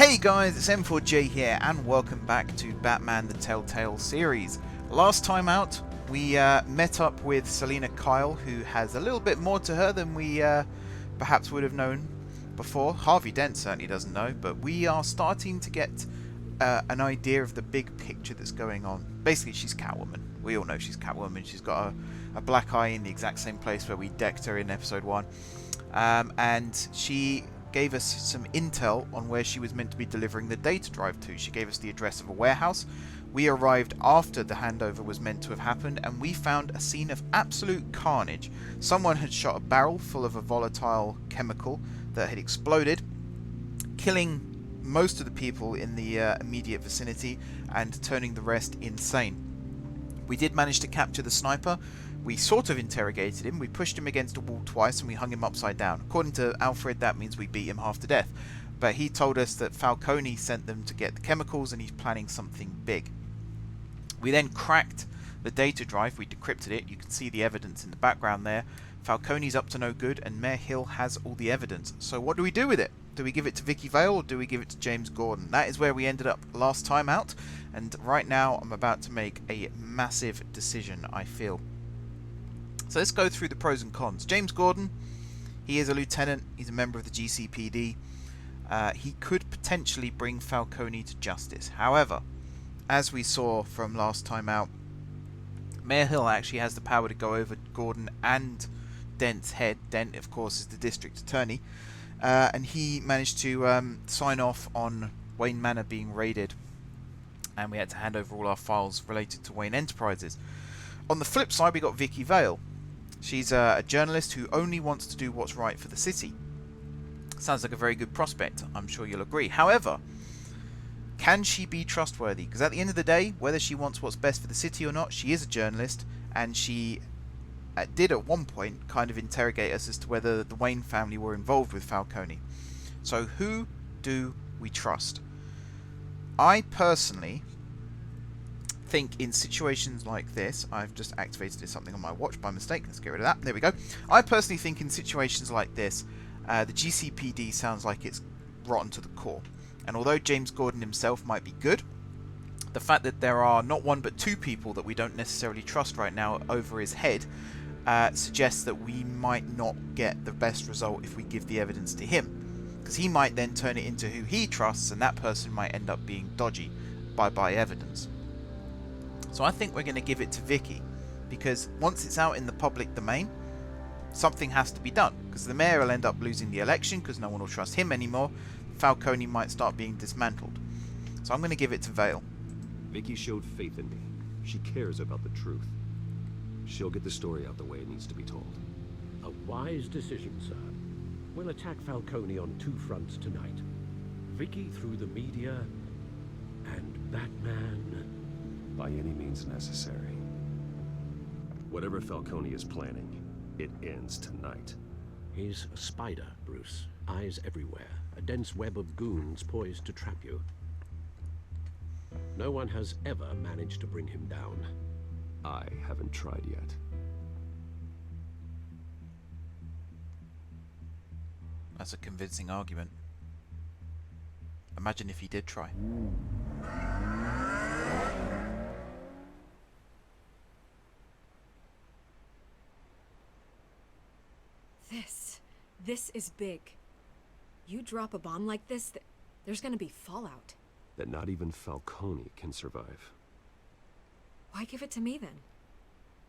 Hey guys, it's M4J here, and welcome back to Batman the Telltale series. Last time out, we met up with Selina Kyle, who has a little bit more to her than we perhaps would have known before. Harvey Dent certainly doesn't know, but we are starting to get an idea of the big picture that's going on. Basically, she's Catwoman. We all know she's Catwoman. She's got a black eye in the exact same place where we decked her in episode 1. And she gave us some intel on where she was meant to be delivering the data drive to. She gave us the address of a warehouse. We arrived after the handover was meant to have happened, and we found a scene of absolute carnage. Someone had shot a barrel full of a volatile chemical that had exploded, killing most of the people in the immediate vicinity and turning the rest insane. We did manage to capture the sniper. We sort of interrogated him, we pushed him against a wall twice, and we hung him upside down. According to Alfred, that means we beat him half to death. But he told us that Falcone sent them to get the chemicals, and he's planning something big. We then cracked the data drive, we decrypted it, you can see the evidence in the background there. Falcone's up to no good, and Mayor Hill has all the evidence. So what do we do with it? Do we give it to Vicky Vale, or do we give it to James Gordon? That is where we ended up last time out, and right now I'm about to make a massive decision, I feel. So let's go through the pros and cons. James Gordon, he is a lieutenant, he's a member of the GCPD. He could potentially bring Falcone to justice. However, as we saw from last time out, Mayor Hill actually has the power to go over Gordon and Dent's head. Dent, of course, is the district attorney. And he managed to sign off on Wayne Manor being raided. And we had to hand over all our files related to Wayne Enterprises. On the flip side, we got Vicky Vale. She's a journalist who only wants to do what's right for the city. Sounds like a very good prospect, I'm sure you'll agree. However, can she be trustworthy? Because at the end of the day, whether she wants what's best for the city or not, she is a journalist, and she did at one point kind of interrogate us as to whether the Wayne family were involved with Falcone. So who do we trust? I personally think in situations like this, I've just activated something on my watch by mistake, let's get rid of that, there we go. I personally think in situations like this, the GCPD sounds like it's rotten to the core. And although James Gordon himself might be good, the fact that there are not one but two people that we don't necessarily trust right now over his head suggests that we might not get the best result if we give the evidence to him. Because he might then turn it into who he trusts, and that person might end up being dodgy by evidence. So I think we're going to give it to Vicky, because once it's out in the public domain, something has to be done. Because the mayor will end up losing the election because no one will trust him anymore. Falcone might start being dismantled. So I'm going to give it to Vale. Vicky showed faith in me. She cares about the truth. She'll get the story out the way it needs to be told. A wise decision, sir. We'll attack Falcone on two fronts tonight. Vicky through the media, and Batman by any means necessary. Whatever Falcone is planning, it ends tonight. He's a spider, Bruce. Eyes everywhere. A dense web of goons poised to trap you. No one has ever managed to bring him down. I haven't tried yet. That's a convincing argument. Imagine if he did try. This is big. You drop a bomb like this, there's gonna be fallout. That not even Falcone can survive. Why give it to me then?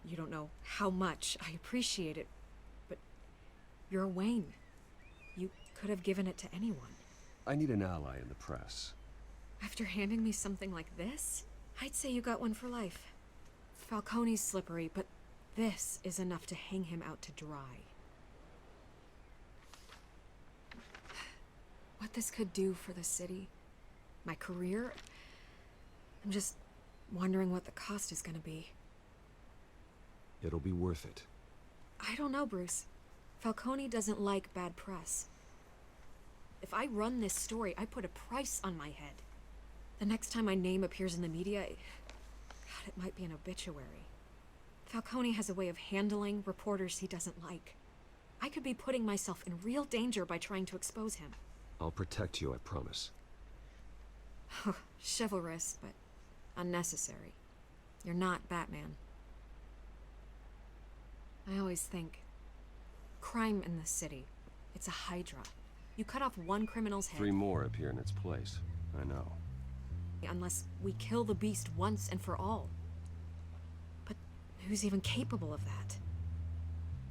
You don't know how much I appreciate it, but you're Wayne. You could have given it to anyone. I need an ally in the press. After handing me something like this, I'd say you got one for life. Falcone's slippery, but this is enough to hang him out to dry. What this could do for the city, my career, I'm just wondering what the cost is gonna be. It'll be worth it. I don't know, Bruce. Falcone doesn't like bad press. If I run this story, I put a price on my head. The next time my name appears in the media, God, it might be an obituary. Falcone has a way of handling reporters he doesn't like. I could be putting myself in real danger by trying to expose him. I'll protect you, I promise. Chivalrous, but unnecessary. You're not Batman. I always think, crime in the city, it's a hydra. You cut off one criminal's head. 3 more appear in its place. I know. Unless we kill the beast once and for all. But who's even capable of that?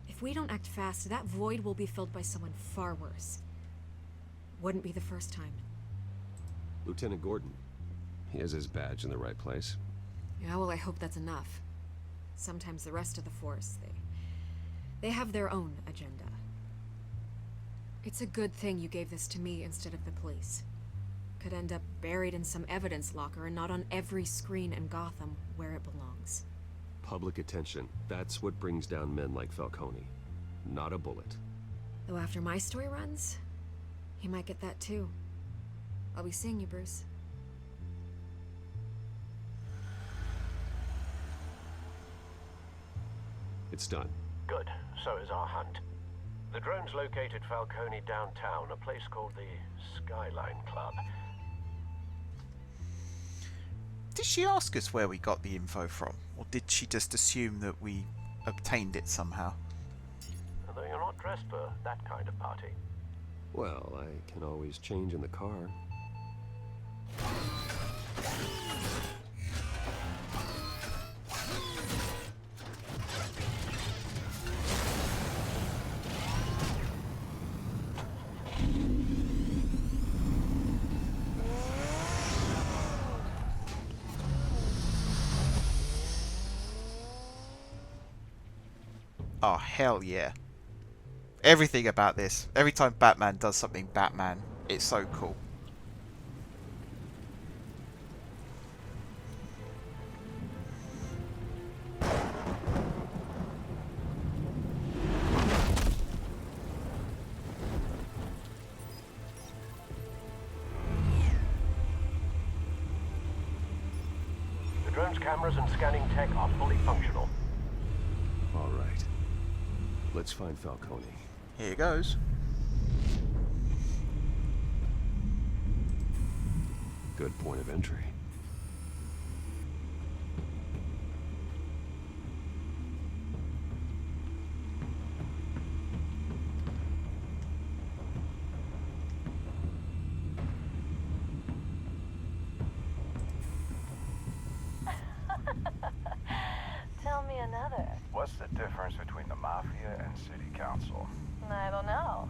If we don't act fast, that void will be filled by someone far worse. Wouldn't be the first time. Lieutenant Gordon. He has his badge in the right place. Yeah, well, I hope that's enough. Sometimes the rest of the force, they have their own agenda. It's a good thing you gave this to me instead of the police. Could end up buried in some evidence locker and not on every screen in Gotham where it belongs. Public attention. That's what brings down men like Falcone. Not a bullet. Though after my story runs, he might get that too. I'll be seeing you, Bruce. It's done. Good. So is our hunt. The drone's located Falcone downtown, a place called the Skyline Club. Did she ask us where we got the info from? Or did she just assume that we obtained it somehow? Although you're not dressed for that kind of party. Well, I can always change in the car. Oh, hell yeah. Everything about this. Every time Batman does something Batman, it's so cool. The drone's cameras and scanning tech are fully functional. All right. Let's find Falcone. Here goes. Good point of entry. Tell me another. What's the difference between the Mafia and City Council? I don't know.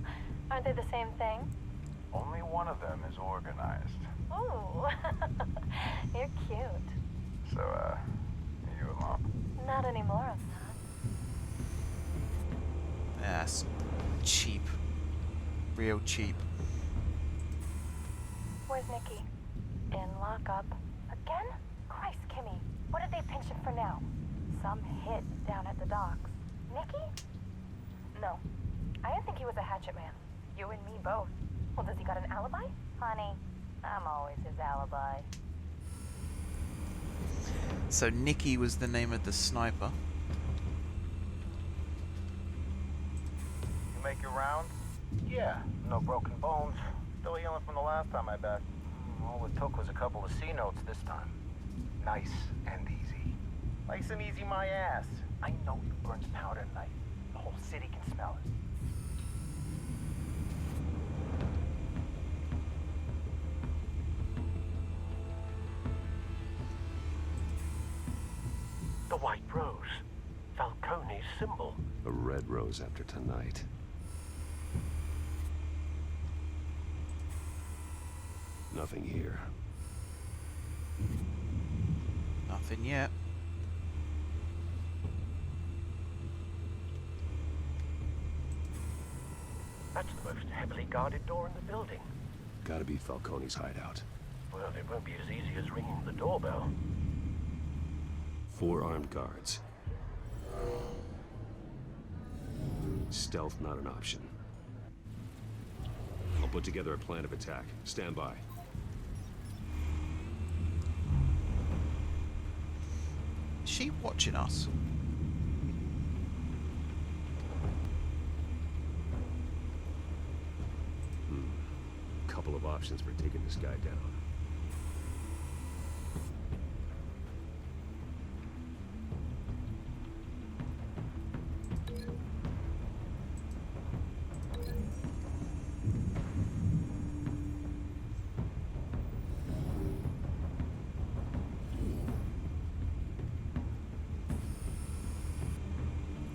Aren't they the same thing? Only one of them is organized. Ooh, you're cute. So, you alone? Not anymore, I'm not. That's cheap. Real cheap. Where's Nikki? In lockup. Again? Christ, Kimmy. What did they pinch him for now? Some hit down at the docks. Nikki? No. I didn't think he was a hatchet man. You and me both. Well, does he got an alibi? Honey, I'm always his alibi. So Nikki was the name of the sniper. You make your rounds? Yeah, no broken bones. Still healing from the last time, I bet. All it took was a couple of C notes this time. Nice and easy. Nice and easy, my ass. I know you burned powder tonight. The whole city can smell it. The white rose. Falcone's symbol. A red rose after tonight. Nothing here. Nothing yet. That's the most heavily guarded door in the building. Gotta be Falcone's hideout. Well, it won't be as easy as ringing the doorbell. 4 armed guards. Stealth not an option. I'll put together a plan of attack. Stand by. Is she watching us? Couple of options for taking this guy down.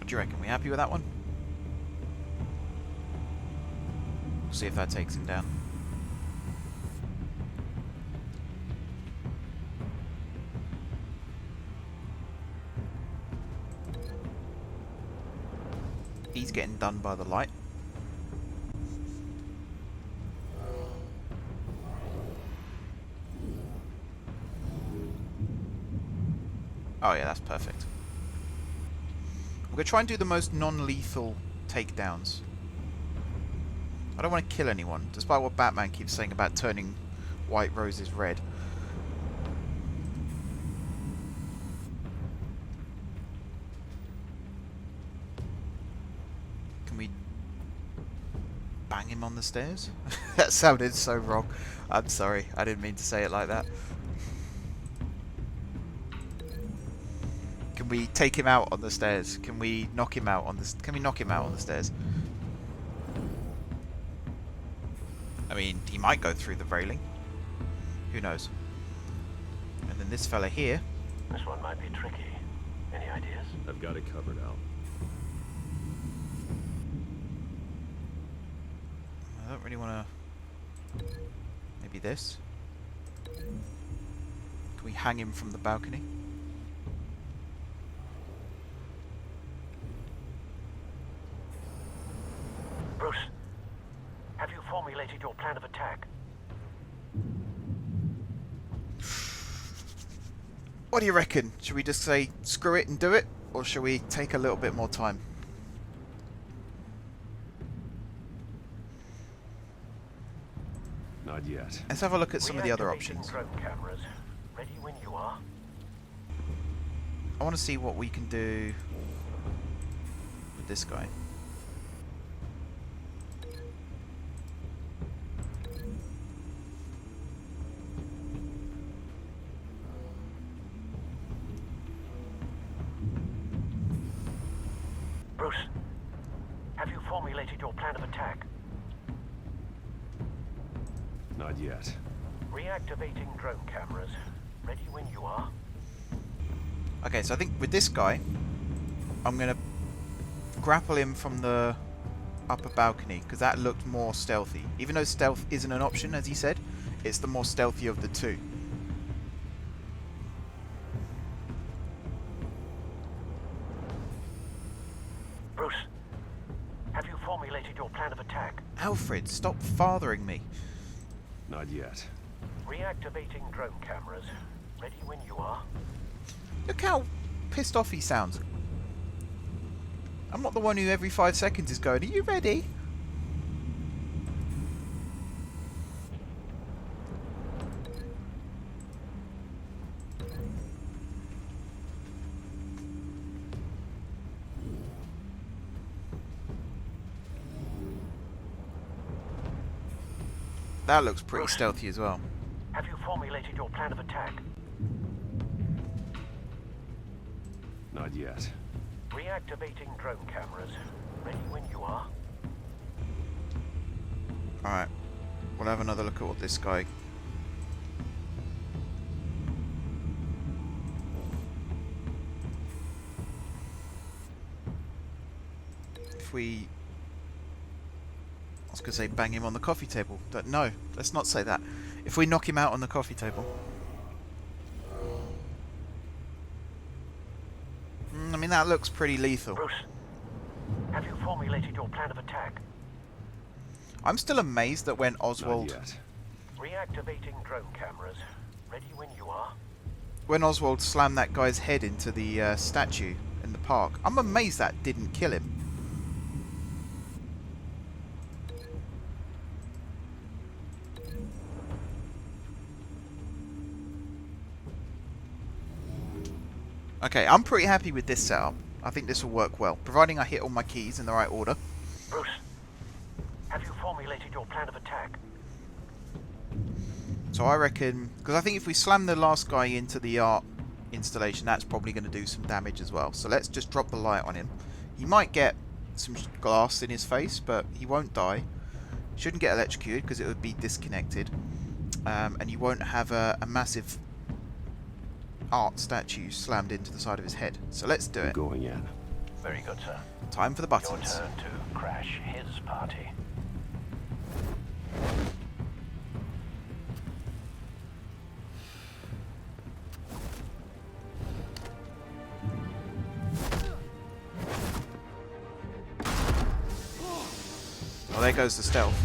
What do you reckon? We happy with that one? We'll see if that takes him down. He's getting done by the light. Oh yeah, that's perfect. I'm going to try and do the most non-lethal takedowns. I don't want to kill anyone, despite what Batman keeps saying about turning white roses red. Can we bang him on the stairs? That sounded so wrong. I'm sorry, I didn't mean to say it like that. Can we take him out on the stairs? Can we knock him out on the? Can we knock him out on the stairs? I mean, he might go through the railing. Who knows? And then this fella here. This one might be tricky. Any ideas? I've got it covered, Al. I don't really want to. Maybe this. Can we hang him from the balcony? Bruce, have you formulated your plan of attack? What do you reckon? Should we just say screw it and do it? Or should we take a little bit more time? Not yet. Let's have a look at some of the other Reactivating options. drone cameras. Ready when you are. I want to see what we can do with this guy. Bruce, have you formulated your plan of attack? Not yet. Reactivating drone cameras. Ready when you are. Okay, so I think with this guy, I'm going to grapple him from the upper balcony, because that looked more stealthy. Even though stealth isn't an option, as he said, it's the more stealthy of the two. Bruce, have you formulated your plan of attack? Alfred, stop fathering me. Not yet. Reactivating drone cameras. Ready when you are. Look how pissed off he sounds. I'm not the one who every 5 seconds is going, are you ready? That looks pretty stealthy as well. Have you formulated your plan of attack? Not yet. Reactivating drone cameras. Ready when you are. Alright. We'll have another look at what this guy... If we... I was going to say bang him on the coffee table. But no, let's not say that. If we knock him out on the coffee table... I mean, that looks pretty lethal. Bruce, have you formulated your plan of attack? I'm still amazed that when Not Oswald... yet. Reactivating drone cameras. Ready when you are. When Oswald slammed that guy's head into the statue in the park, I'm amazed that didn't kill him. Okay, I'm pretty happy with this setup. I think this will work well, providing I hit all my keys in the right order. Bruce, have you formulated your plan of attack? So I reckon, because I think if we slam the last guy into the art installation, that's probably going to do some damage as well. So let's just drop the light on him. He might get some glass in his face, but he won't die. Shouldn't get electrocuted because it would be disconnected. And you won't have a massive art statue slammed into the side of his head. So let's do I'm it. going in. Very good, sir. Time for the Your buttons. turn to crash his party. Well, there goes the stealth.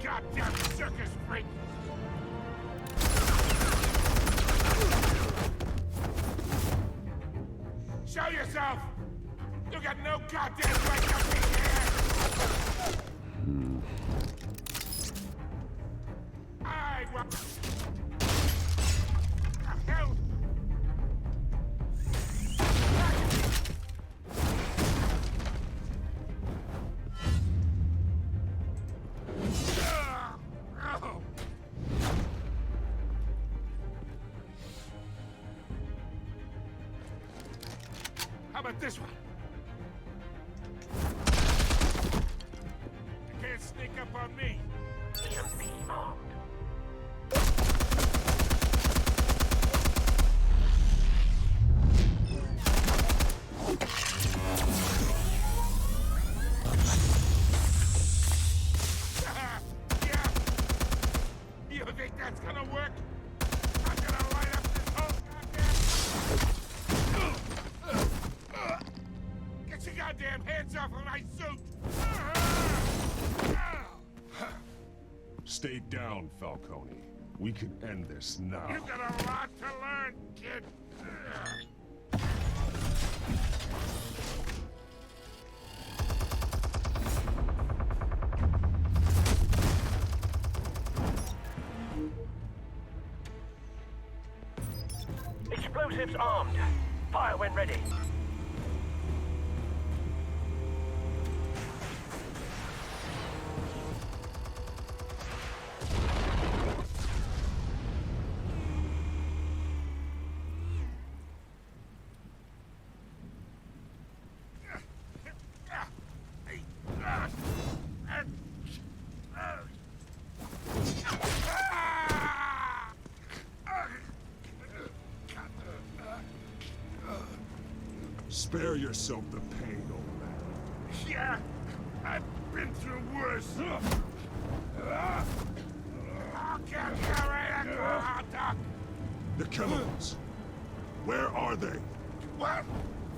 Goddamn circus freak! Show yourself! You got no goddamn right to be here! I want... The hell? How about this one? You can't sneak up on me. AMD armed. Yeah. You think that's gonna work? I'm gonna light up this whole goddamn... Get your goddamn hands off of my suit! Stay down, Falcone. We can end this now. You got a lot to learn, kid. Explosives armed. Fire when ready. Spare yourself the pain, old man. Yeah, I've been through worse. I'll get you right at the hot dog. The chemicals. Where are they? What?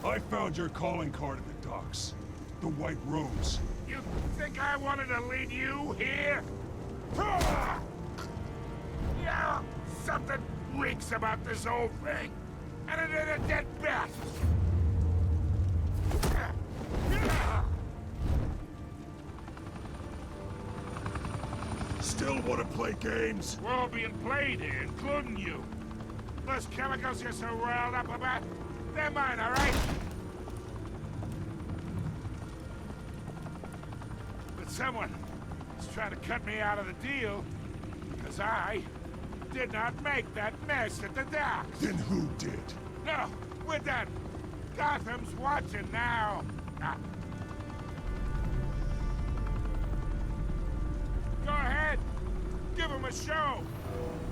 I found your calling card at the docks. The White Rose. You think I wanted to lead you here? Yeah, something reeks about this whole thing. And it ain't a dead bat. Still want to play games? We're all being played here, including you. Those chemicals you're so riled up about, they're mine, all right? But someone is trying to cut me out of the deal, because I did not make that mess at the docks. Then who did? No, we're done. Gotham's watching now. Go ahead. Give him a show.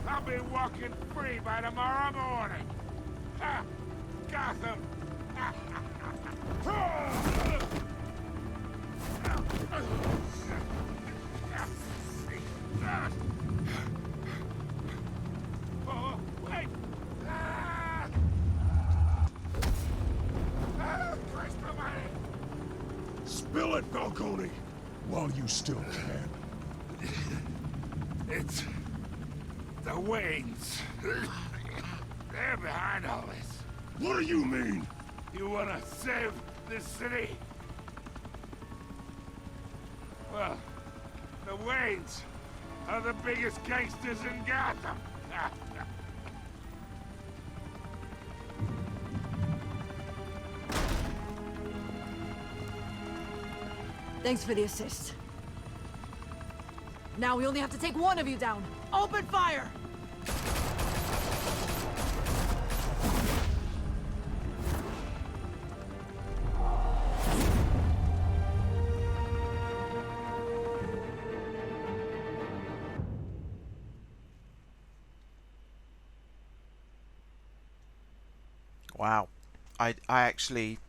I'll be walking free by tomorrow morning. Ha! Gotham. Oh, wait. Spill it, Falcone, while you still can. It's the Waynes. They're behind all this. What do you mean? You wanna save this city? Well, the Waynes are the biggest gangsters in Gotham. Thanks for the assist. Now we only have to take one of you down. Open fire! Wow. I actually...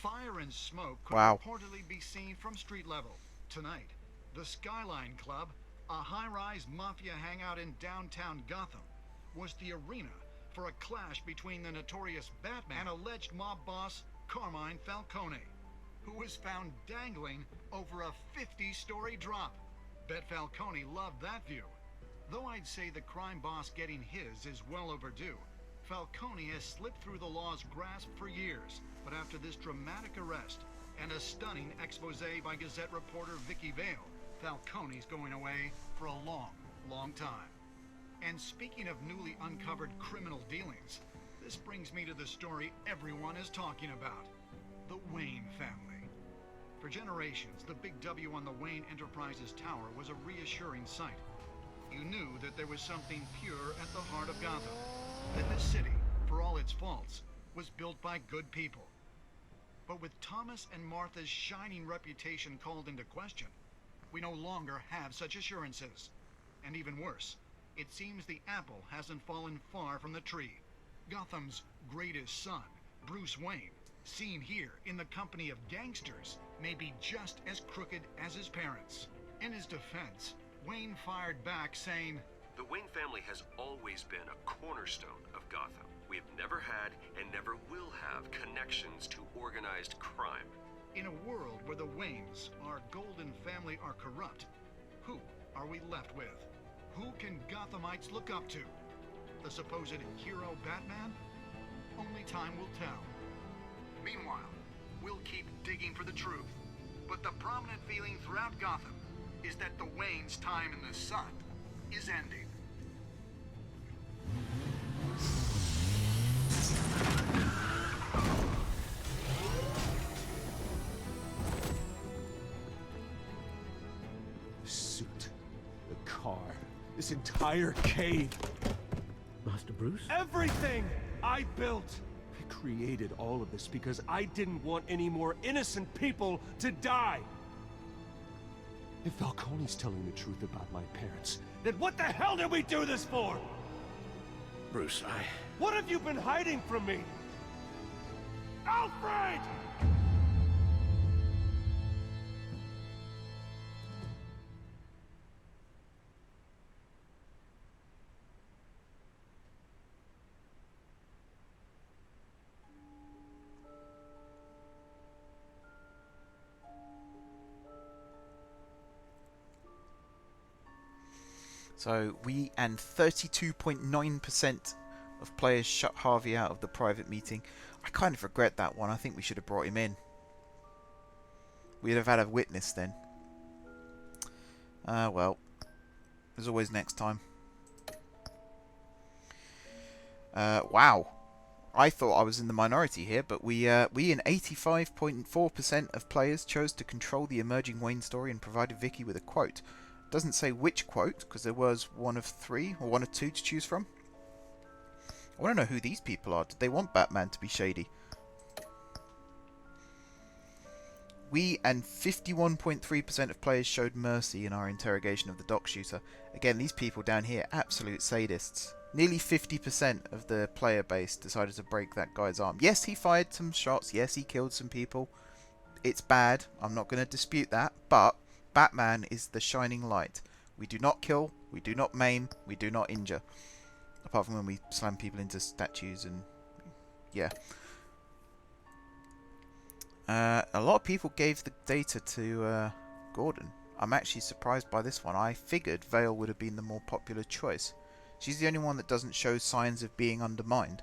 Fire and smoke could Wow. reportedly be seen from street level. Tonight, the Skyline Club, a high-rise mafia hangout in downtown Gotham, was the arena for a clash between the notorious Batman and alleged mob boss Carmine Falcone, who was found dangling over a 50-story drop. Bet Falcone loved that view. Though I'd say the crime boss getting his is well overdue, Falcone has slipped through the law's grasp for years, but after this dramatic arrest and a stunning expose by Gazette reporter Vicky Vale, Falcone's going away for a long, long time. And speaking of newly uncovered criminal dealings, this brings me to the story everyone is talking about: the Wayne family. For generations, the big W on the Wayne Enterprises Tower was a reassuring sight. You knew that there was something pure at the heart of Gotham, that this city, for all its faults, was built by good people. But with Thomas and Martha's shining reputation called into question, we no longer have such assurances. And even worse, it seems the apple hasn't fallen far from the tree. Gotham's greatest son, Bruce Wayne, seen here in the company of gangsters, may be just as crooked as his parents. In his defense, Wayne fired back saying, The Wayne family has always been a cornerstone of Gotham. We have never had and never will have connections to organized crime. in a world where the Waynes, our golden family, are corrupt, who are we left with? Who can Gothamites look up to? The supposed hero Batman? Only time will tell. Meanwhile, we'll keep digging for the truth. But the prominent feeling throughout Gotham is that the Waynes' time in the sun is ending. The suit, the car, this entire cave. Master Bruce? Everything I built! I created all of this because I didn't want any more innocent people to die! If Falcone's telling the truth about my parents, then what the hell did we do this for? Bruce, What have you been hiding from me? Alfred! So we and 32.9% of players shut Harvey out of the private meeting. I kind of regret that one. I think we should have brought him in. We'd have had a witness then. Well, there's always next time. Wow. I thought I was in the minority here, but we in 85.4% of players chose to control the emerging Wayne story and provided Vicky with a quote. Doesn't say which quote, because there was one of three, or one of two to choose from. I want to know who these people are. Did they want Batman to be shady? We and 51.3% of players showed mercy in our interrogation of the dock shooter. Again, these people down here, absolute sadists. Nearly 50% of the player base decided to break that guy's arm. Yes, he fired some shots. Yes, he killed some people. It's bad. I'm not going to dispute that. But Batman is the shining light. We do not kill, we do not maim, we do not injure. Apart from when we slam people into statues and... yeah. A lot of people gave the data to Gordon. I'm actually surprised by this one. I figured Vale would have been the more popular choice. She's the only one that doesn't show signs of being undermined.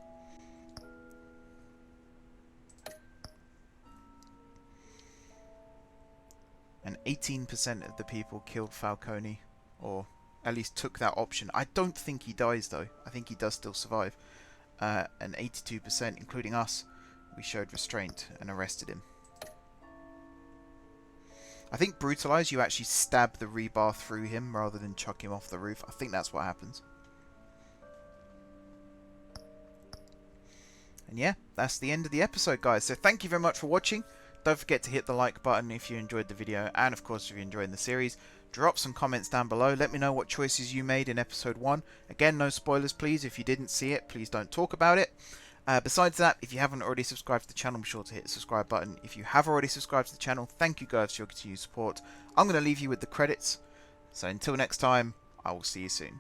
And 18% of the people killed Falcone, or at least took that option. I don't think he dies though. I think he does still survive. And 82%, including us, we showed restraint and arrested him. I think brutalize, you actually stab the rebar through him rather than chuck him off the roof. I think that's what happens. And yeah, that's the end of the episode, guys. So thank you very much for watching. Don't forget to hit the like button if you enjoyed the video, and of course if you're enjoying the series. Drop some comments down below. Let me know what choices you made in episode 1. Again, no spoilers please. If you didn't see it, please don't talk about it. Besides that, if you haven't already subscribed to the channel, be sure to hit the subscribe button. If you have already subscribed to the channel, thank you guys for your continued support. I'm going to leave you with the credits. So until next time, I will see you soon.